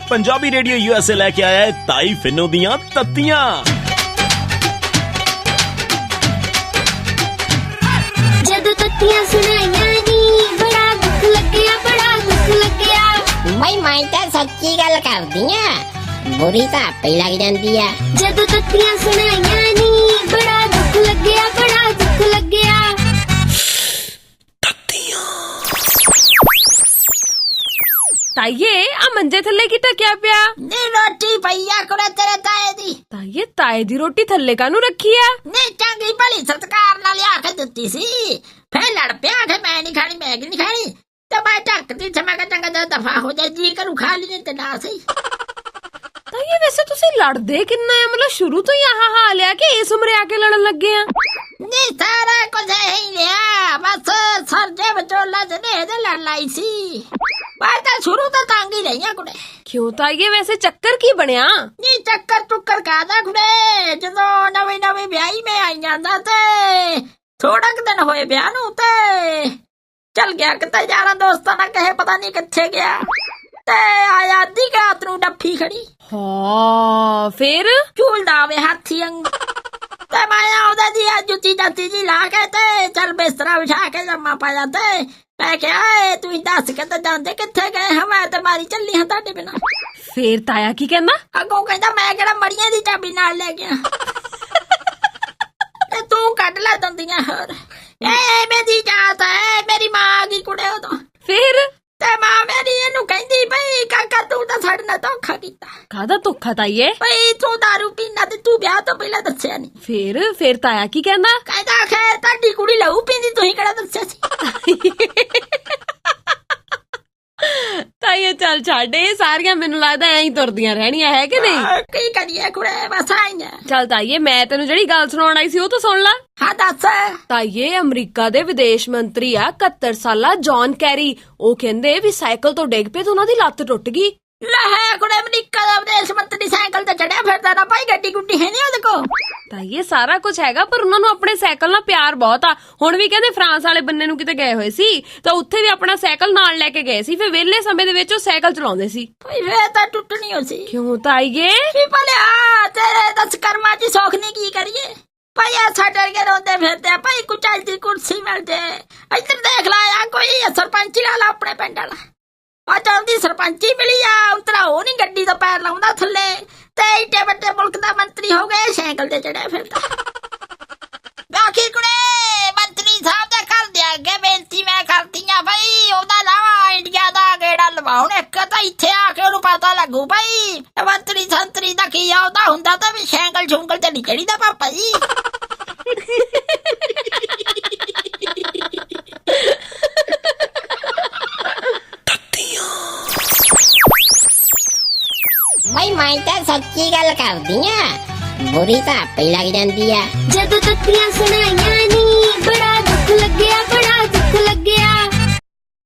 Punjabi radio USA लेके आया है ताई फिनो दियां तत्तियां। जदों तत्तियां सुनाइयां नी बड़ा दुख लग्या, बड़ा दुख लग्या। मैं तो सच्ची गल करदी आ, बुरी तो आपे लग जांदी आ। जदों तत्तियां सुनाइयां नी बड़ा दुख लग्या, बड़ा दुख लग्या। ताइये आ मंजे थल्ले की टक्या पिया नी रोटी पईया कुड़े तेरे ताए दी। ताइये ताए दी रोटी थल्ले कानू रखी है? नी चंगी भली सत्कार नाल लिया के दित्ती सी, फिर लड़ पिया के मैं नहीं खानी, मैं नहीं खानी। तो मैं ढकती थे, मैं कहा चंगा जा दफा हो जाए, जी करूं खा ली नहीं ते ना सही। ताइये वैसे तुसी लड़दे किन्ना है? मतलब शुरू तो यहाँ हाल है कि इस उम्र आके लड़न लग गए हैं? नी सारा कुछ ही लिया, बस सरजे बचोला से दे लड़ लाई सी। मैं तो शुरू तो तंग ही रही कुड़े। क्यों ताइये वैसे चक्कर की बनया? नी चक्कर चुक्कर कादा कुड़े, जदों नवी नवी ब्याही में आई जांदा ते थोड़ा क दिन होए ब्याह नूं ते चल गया किते यारा दोस्तां नाल, कहे पता नहीं किथे गया ते आया अद्धी रात नूं डफ्फी खड़ी। हाँ फिर झूलदा वे हाथी अंग ते मैं आउदा जी जुत्ती जाती जी ला के ते चल बिस्तरा बिछा के जम्मा पाया ते मैं क्या तू दस के जाते किथे गए हैं, मैं तो मारी चली हाँ ताडे बिना। फिर ताया की कहना? अगों कहंदा मैं केड़ा मड़ियां दी चाबी नाल ले गया। ते तू कट ला दंदियां होर ए मेरी जात है, मेरी मां की कुड़े हो तो। फिर ते मां मेरी इनू कहंदी भई काका तू तो साडे नाल धोखा कीता। कादा धोखा ताइये? भई तू दारू पीना ते तू ब्याह तो पहला दस्सिया नहीं। फिर ताया की कहना? कहंदा खैर ताडी कुड़ी लहू पींदी, तुही केड़ा दस्सिया सी। ताइये चल छाड़, ये सारियां मैनू लगदा ऐ ही तुरदियां रहनियां है कि नहीं? की करिए कुड़े बस आईयां। चल ताइये मैं तेनू जेड़ी गल सुनाउण आई सी ओ तो सुन ला। हाँ दस। ताइये अमरीका दे विदेश मंत्री आ 71 साला जॉन कैरी, ओ कहंदे भी साइकिल तो डिग पे तो उन्हां दी लत्त टुट गई। लहे कुड़े अमरीका दा विदेश मंत्री साइकिल ते चढ़िया फिरदा ना भाई, गड्डी गुड्डी है नहीं ओदे को। ताइये सारा कुछ हैगा पर उन्हां नू अपने साइकिल नाल प्यार बहुत आ। हुण भी कहंदे फ्रांस वाले बन्ने नू किते गए होए सी तां उत्थे भी अपना साइकिल नाल लेके गए सी, फिर वेले समय दे विच ओ साइकिल चलाउंदे सी। भाई वे तां टुटनी हो सी। क्यों ताइये? की भलिया तेरे दस कर्मा दी सौख नहीं की करिए भाई, आ छड़ के रोंदे फिरदे भाई, कुछ चलदी कुर्सी मिल जाए। इधर देख ला या कोई सरपंच ला अपने पिंड वाला, आ चलदी सरपंची मिली आ, उतरा हो नहीं गड्डी तो पैर लाउंदा थल्ले ते ईटे बड़े मुल्क दा मंत्री हो गए, साइकिल ते चढ़िया फिरदा। बाकी कुड़े मंत्री साहब दे घर दे अगे बेनती मैं करदी आ भाई, ओदा लावा इंडिया दा गेड़ा लवाउण इक तां इत्थे आके ओनू पता लगू भाई मंत्री संतरी दा की औदा हुंदा तां भी साइकिल छुंगल ते नहीं चढ़ीदा पापा जी। भाई मैं तो सच्ची गल करदी आ, बुरी तो आपे लग जांदी आ। जदों तत्तियां सुनाइयां नी बड़ा दुख लग्या, बड़ा दुख लग्या।